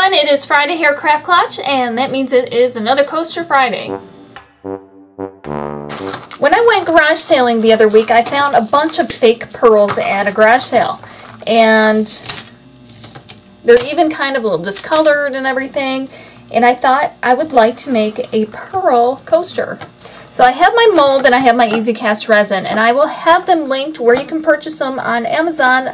everyone, it is Friday here at Craft Clutch, and that means it is another Coaster Friday. When I went garage sailing the other week, I found a bunch of fake pearls at a garage sale, and they're even kind of a little discolored and everything, and I thought I would like to make a pearl coaster. So I have my mold and I have my Easy Cast resin, and I will have them linked where you can purchase them on Amazon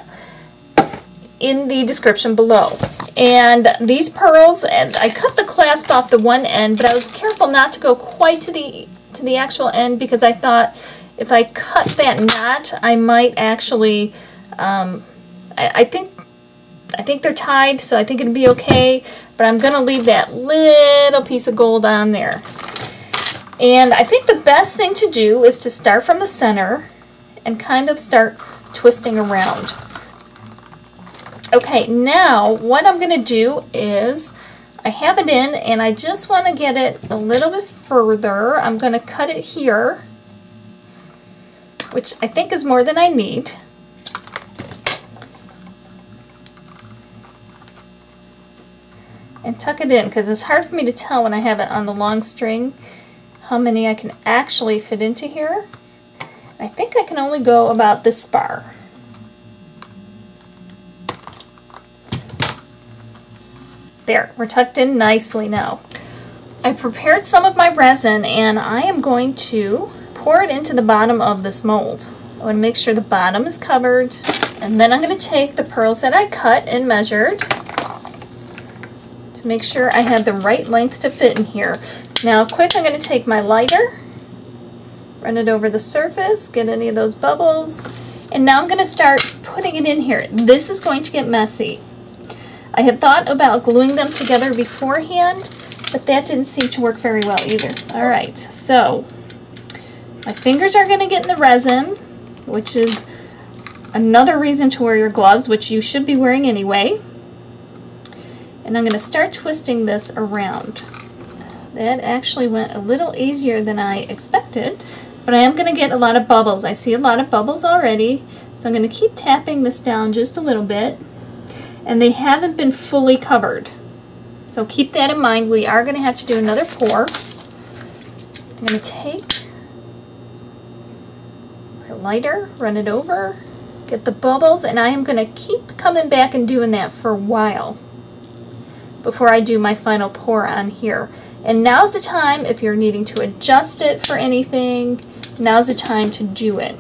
in the description below. And these pearls, and I cut the clasp off the one end, but I was careful not to go quite to the actual end, because I thought if I cut that knot, I might actually, I think they're tied, so I think it'd be okay, but I'm gonna leave that little piece of gold on there. And I think the best thing to do is to start from the center and kind of start twisting around. Okay, now what I'm going to do is, I have it in and I just want to get it a little bit further. I'm going to cut it here, which I think is more than I need. And tuck it in, because it's hard for me to tell when I have it on the long string how many I can actually fit into here. I think I can only go about this far. There, we're tucked in nicely now. I prepared some of my resin and I am going to pour it into the bottom of this mold. I want to make sure the bottom is covered, and then I'm going to take the pearls that I cut and measured to make sure I have the right length to fit in here. Now quick, I'm going to take my lighter, run it over the surface, get any of those bubbles, and now I'm going to start putting it in here. This is going to get messy. I had thought about gluing them together beforehand, but that didn't seem to work very well either. Alright, so my fingers are going to get in the resin, which is another reason to wear your gloves, which you should be wearing anyway. And I'm going to start twisting this around. That actually went a little easier than I expected, but I am going to get a lot of bubbles. I see a lot of bubbles already, so I'm going to keep tapping this down just a little bit. And they haven't been fully covered, so keep that in mind. We are going to have to do another pour. I'm going to take my lighter, run it over, get the bubbles, and I am going to keep coming back and doing that for a while before I do my final pour on here. And now's the time, if you're needing to adjust it for anything, now's the time to do it.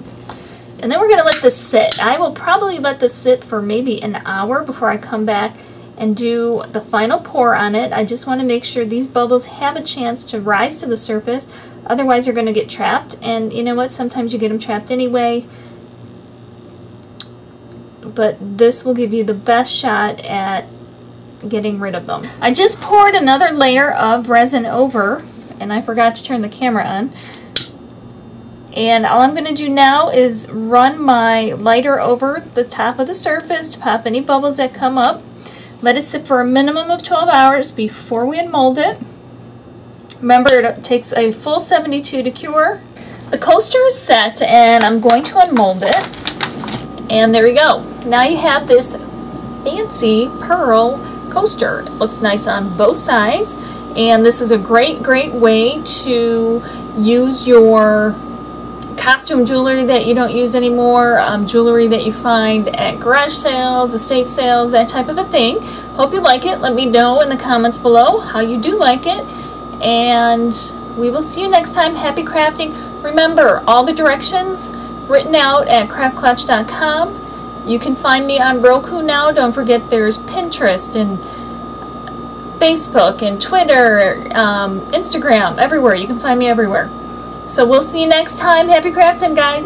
And then we're going to let this sit. I will probably let this sit for maybe an hour before I come back and do the final pour on it. I just want to make sure these bubbles have a chance to rise to the surface, otherwise they're going to get trapped. And you know what, sometimes you get them trapped anyway, but this will give you the best shot at getting rid of them. I just poured another layer of resin over, and I forgot to turn the camera on. And all I'm going to do now is run my lighter over the top of the surface to pop any bubbles that come up. Let it sit for a minimum of 12 hours before we unmold it. Remember, it takes a full 72 to cure. The coaster is set, and I'm going to unmold it. And there you go. Now you have this fancy pearl coaster. It looks nice on both sides, and this is a great way to use your costume jewelry that you don't use anymore, jewelry that you find at garage sales, estate sales, that type of a thing. Hope you like it. Let me know in the comments below how you do like it, and we will see you next time. Happy crafting. Remember, all the directions written out at craftclutch.com. You can find me on Roku now. Don't forget there's Pinterest and Facebook and Twitter, Instagram, everywhere. You can find me everywhere. So we'll see you next time. Happy crafting, guys.